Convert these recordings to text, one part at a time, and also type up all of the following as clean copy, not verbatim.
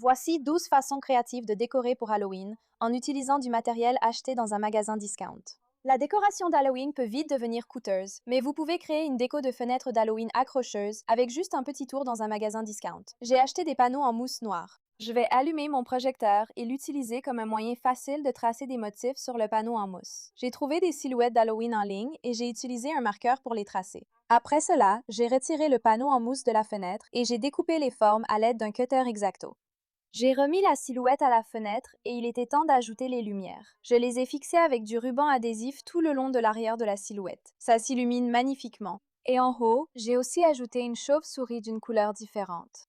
Voici 12 façons créatives de décorer pour Halloween en utilisant du matériel acheté dans un magasin discount. La décoration d'Halloween peut vite devenir coûteuse, mais vous pouvez créer une déco de fenêtre d'Halloween accrocheuse avec juste un petit tour dans un magasin discount. J'ai acheté des panneaux en mousse noire. Je vais allumer mon projecteur et l'utiliser comme un moyen facile de tracer des motifs sur le panneau en mousse. J'ai trouvé des silhouettes d'Halloween en ligne et j'ai utilisé un marqueur pour les tracer. Après cela, j'ai retiré le panneau en mousse de la fenêtre et j'ai découpé les formes à l'aide d'un cutter X-Acto. J'ai remis la silhouette à la fenêtre et il était temps d'ajouter les lumières. Je les ai fixées avec du ruban adhésif tout le long de l'arrière de la silhouette. Ça s'illumine magnifiquement. Et en haut, j'ai aussi ajouté une chauve-souris d'une couleur différente.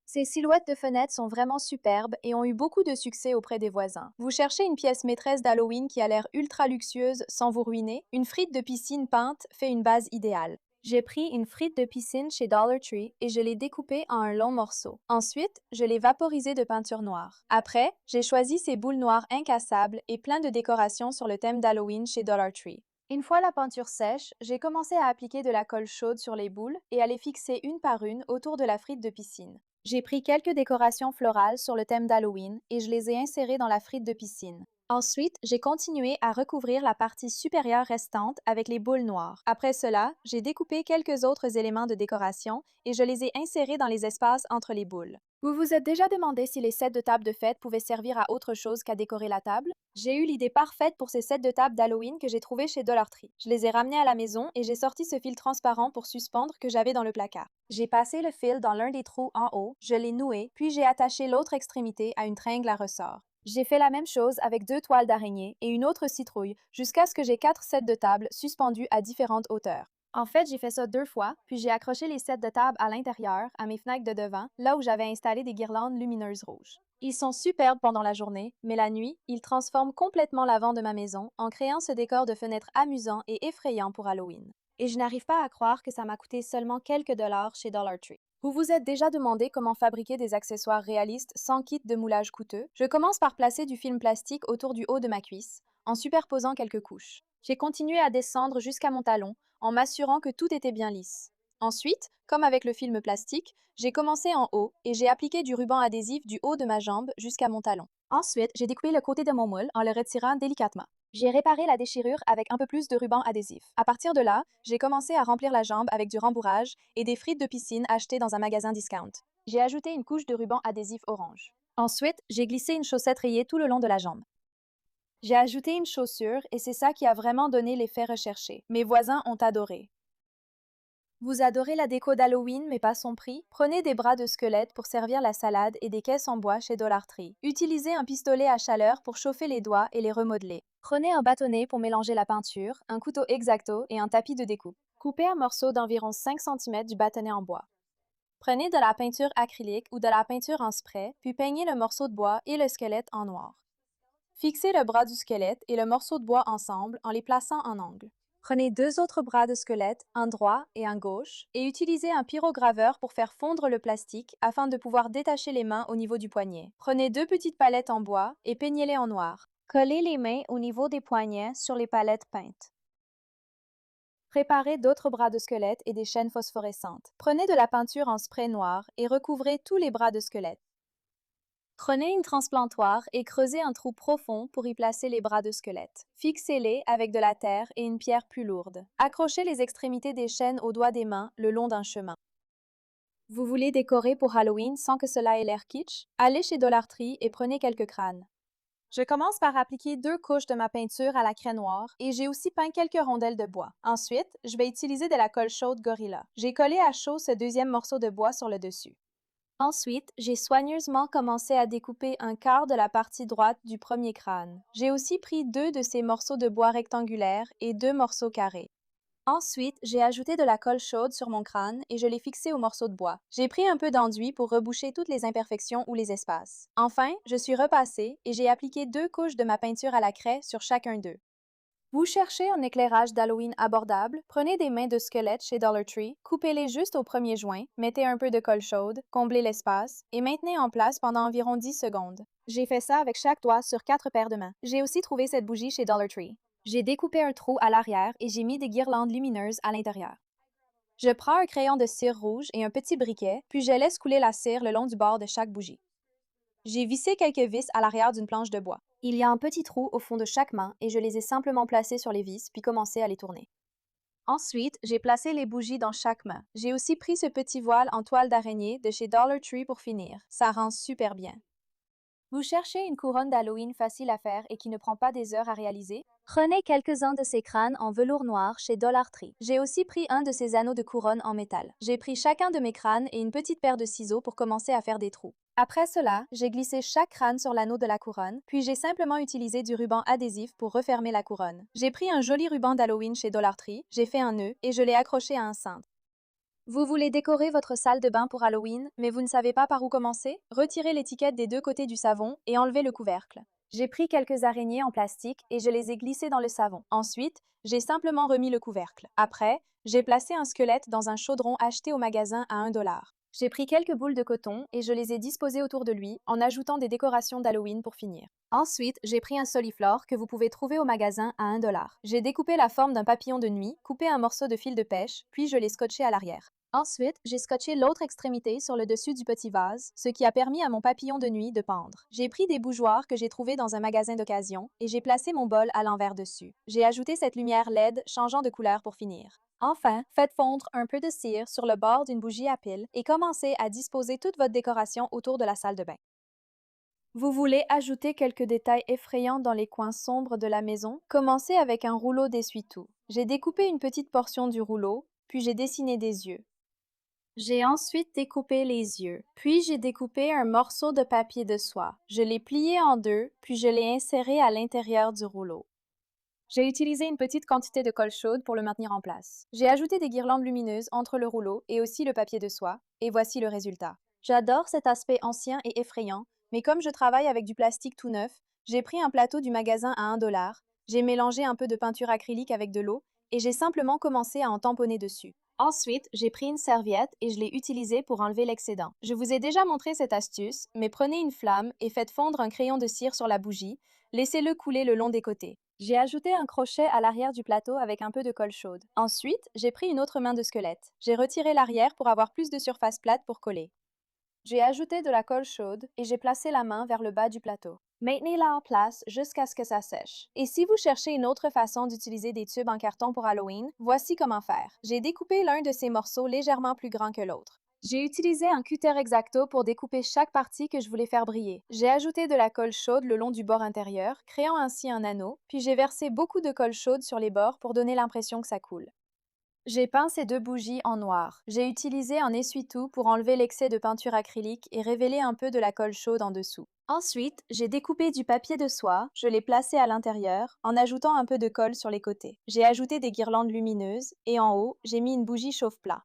Ces silhouettes de fenêtres sont vraiment superbes et ont eu beaucoup de succès auprès des voisins. Vous cherchez une pièce maîtresse d'Halloween qui a l'air ultra luxueuse sans vous ruiner? Une frite de piscine peinte fait une base idéale. J'ai pris une frite de piscine chez Dollar Tree et je l'ai découpée en un long morceau. Ensuite, je l'ai vaporisée de peinture noire. Après, j'ai choisi ces boules noires incassables et plein de décorations sur le thème d'Halloween chez Dollar Tree. Une fois la peinture sèche, j'ai commencé à appliquer de la colle chaude sur les boules et à les fixer une par une autour de la frite de piscine. J'ai pris quelques décorations florales sur le thème d'Halloween et je les ai insérées dans la frite de piscine. Ensuite, j'ai continué à recouvrir la partie supérieure restante avec les boules noires. Après cela, j'ai découpé quelques autres éléments de décoration et je les ai insérés dans les espaces entre les boules. Vous vous êtes déjà demandé si les sets de table de fête pouvaient servir à autre chose qu'à décorer la table? J'ai eu l'idée parfaite pour ces sets de table d'Halloween que j'ai trouvés chez Dollar Tree. Je les ai ramenés à la maison et j'ai sorti ce fil transparent pour suspendre que j'avais dans le placard. J'ai passé le fil dans l'un des trous en haut, je l'ai noué, puis j'ai attaché l'autre extrémité à une tringle à ressort. J'ai fait la même chose avec 2 toiles d'araignée et une autre citrouille jusqu'à ce que j'ai 4 sets de table suspendus à différentes hauteurs. En fait, j'ai fait ça 2 fois, puis j'ai accroché les sets de table à l'intérieur, à mes fenêtres de devant, là où j'avais installé des guirlandes lumineuses rouges. Ils sont superbes pendant la journée, mais la nuit, ils transforment complètement l'avant de ma maison en créant ce décor de fenêtres amusant et effrayant pour Halloween. Et je n'arrive pas à croire que ça m'a coûté seulement quelques dollars chez Dollar Tree. Vous vous êtes déjà demandé comment fabriquer des accessoires réalistes sans kit de moulage coûteux? Je commence par placer du film plastique autour du haut de ma cuisse, en superposant quelques couches. J'ai continué à descendre jusqu'à mon talon, en m'assurant que tout était bien lisse. Ensuite, comme avec le film plastique, j'ai commencé en haut et j'ai appliqué du ruban adhésif du haut de ma jambe jusqu'à mon talon. Ensuite, j'ai découpé le côté de mon moule en le retirant délicatement. J'ai réparé la déchirure avec un peu plus de ruban adhésif. À partir de là, j'ai commencé à remplir la jambe avec du rembourrage et des frites de piscine achetées dans un magasin discount. J'ai ajouté une couche de ruban adhésif orange. Ensuite, j'ai glissé une chaussette rayée tout le long de la jambe. J'ai ajouté une chaussure et c'est ça qui a vraiment donné l'effet recherché. Mes voisins ont adoré. Vous adorez la déco d'Halloween mais pas son prix? Prenez des bras de squelette pour servir la salade et des caisses en bois chez Dollar Tree. Utilisez un pistolet à chaleur pour chauffer les doigts et les remodeler. Prenez un bâtonnet pour mélanger la peinture, un couteau X-Acto et un tapis de découpe. Coupez un morceau d'environ 5 cm du bâtonnet en bois. Prenez de la peinture acrylique ou de la peinture en spray, puis peignez le morceau de bois et le squelette en noir. Fixez le bras du squelette et le morceau de bois ensemble en les plaçant en angle. Prenez 2 autres bras de squelette, un droit et un gauche, et utilisez un pyrograveur pour faire fondre le plastique afin de pouvoir détacher les mains au niveau du poignet. Prenez 2 petites palettes en bois et peignez-les en noir. Collez les mains au niveau des poignets sur les palettes peintes. Préparez d'autres bras de squelette et des chaînes phosphorescentes. Prenez de la peinture en spray noir et recouvrez tous les bras de squelette. Prenez une transplantoire et creusez un trou profond pour y placer les bras de squelette. Fixez-les avec de la terre et une pierre plus lourde. Accrochez les extrémités des chaînes aux doigts des mains le long d'un chemin. Vous voulez décorer pour Halloween sans que cela ait l'air kitsch? Allez chez Dollar Tree et prenez quelques crânes. Je commence par appliquer 2 couches de ma peinture à la craie noire et j'ai aussi peint quelques rondelles de bois. Ensuite, je vais utiliser de la colle chaude Gorilla. J'ai collé à chaud ce deuxième morceau de bois sur le dessus. Ensuite, j'ai soigneusement commencé à découper un quart de la partie droite du premier crâne. J'ai aussi pris 2 de ces morceaux de bois rectangulaires et 2 morceaux carrés. Ensuite, j'ai ajouté de la colle chaude sur mon crâne et je l'ai fixé au morceau de bois. J'ai pris un peu d'enduit pour reboucher toutes les imperfections ou les espaces. Enfin, je suis repassée et j'ai appliqué 2 couches de ma peinture à la craie sur chacun d'eux. Vous cherchez un éclairage d'Halloween abordable? Prenez des mains de squelette chez Dollar Tree, coupez-les juste au premier joint, mettez un peu de colle chaude, comblez l'espace et maintenez en place pendant environ 10 secondes. J'ai fait ça avec chaque doigt sur 4 paires de mains. J'ai aussi trouvé cette bougie chez Dollar Tree. J'ai découpé un trou à l'arrière et j'ai mis des guirlandes lumineuses à l'intérieur. Je prends un crayon de cire rouge et un petit briquet, puis je laisse couler la cire le long du bord de chaque bougie. J'ai vissé quelques vis à l'arrière d'une planche de bois. Il y a un petit trou au fond de chaque main et je les ai simplement placées sur les vis puis commencé à les tourner. Ensuite, j'ai placé les bougies dans chaque main. J'ai aussi pris ce petit voile en toile d'araignée de chez Dollar Tree pour finir. Ça rend super bien. Vous cherchez une couronne d'Halloween facile à faire et qui ne prend pas des heures à réaliser? Prenez quelques-uns de ces crânes en velours noir chez Dollar Tree. J'ai aussi pris un de ces anneaux de couronne en métal. J'ai pris chacun de mes crânes et une petite paire de ciseaux pour commencer à faire des trous. Après cela, j'ai glissé chaque crâne sur l'anneau de la couronne, puis j'ai simplement utilisé du ruban adhésif pour refermer la couronne. J'ai pris un joli ruban d'Halloween chez Dollar Tree, j'ai fait un nœud et je l'ai accroché à un cintre. Vous voulez décorer votre salle de bain pour Halloween, mais vous ne savez pas par où commencer? Retirez l'étiquette des deux côtés du savon et enlevez le couvercle. J'ai pris quelques araignées en plastique et je les ai glissées dans le savon. Ensuite, j'ai simplement remis le couvercle. Après, j'ai placé un squelette dans un chaudron acheté au magasin à 1 $. J'ai pris quelques boules de coton et je les ai disposées autour de lui en ajoutant des décorations d'Halloween pour finir. Ensuite, j'ai pris un soliflore que vous pouvez trouver au magasin à 1 $. J'ai découpé la forme d'un papillon de nuit, coupé un morceau de fil de pêche, puis je l'ai scotché à l'arrière. Ensuite, j'ai scotché l'autre extrémité sur le dessus du petit vase, ce qui a permis à mon papillon de nuit de pendre. J'ai pris des bougeoirs que j'ai trouvés dans un magasin d'occasion et j'ai placé mon bol à l'envers dessus. J'ai ajouté cette lumière LED changeant de couleur pour finir. Enfin, faites fondre un peu de cire sur le bord d'une bougie à pile et commencez à disposer toute votre décoration autour de la salle de bain. Vous voulez ajouter quelques détails effrayants dans les coins sombres de la maison? Commencez avec un rouleau d'essuie-tout. J'ai découpé une petite portion du rouleau, puis j'ai dessiné des yeux. J'ai ensuite découpé les yeux, puis j'ai découpé un morceau de papier de soie. Je l'ai plié en deux, puis je l'ai inséré à l'intérieur du rouleau. J'ai utilisé une petite quantité de colle chaude pour le maintenir en place. J'ai ajouté des guirlandes lumineuses entre le rouleau et aussi le papier de soie, et voici le résultat. J'adore cet aspect ancien et effrayant, mais comme je travaille avec du plastique tout neuf, j'ai pris un plateau du magasin à 1 $, j'ai mélangé un peu de peinture acrylique avec de l'eau, et j'ai simplement commencé à en tamponner dessus. Ensuite, j'ai pris une serviette et je l'ai utilisée pour enlever l'excédent. Je vous ai déjà montré cette astuce, mais prenez une flamme et faites fondre un crayon de cire sur la bougie, laissez-le couler le long des côtés. J'ai ajouté un crochet à l'arrière du plateau avec un peu de colle chaude. Ensuite, j'ai pris une autre main de squelette. J'ai retiré l'arrière pour avoir plus de surface plate pour coller. J'ai ajouté de la colle chaude et j'ai placé la main vers le bas du plateau. Maintenez-la en place jusqu'à ce que ça sèche. Et si vous cherchez une autre façon d'utiliser des tubes en carton pour Halloween, voici comment faire. J'ai découpé l'un de ces morceaux légèrement plus grand que l'autre. J'ai utilisé un cutter X-Acto pour découper chaque partie que je voulais faire briller. J'ai ajouté de la colle chaude le long du bord intérieur, créant ainsi un anneau, puis j'ai versé beaucoup de colle chaude sur les bords pour donner l'impression que ça coule. J'ai peint ces deux bougies en noir. J'ai utilisé un essuie-tout pour enlever l'excès de peinture acrylique et révéler un peu de la colle chaude en dessous. Ensuite, j'ai découpé du papier de soie, je l'ai placé à l'intérieur en ajoutant un peu de colle sur les côtés. J'ai ajouté des guirlandes lumineuses et en haut, j'ai mis une bougie chauffe-plat.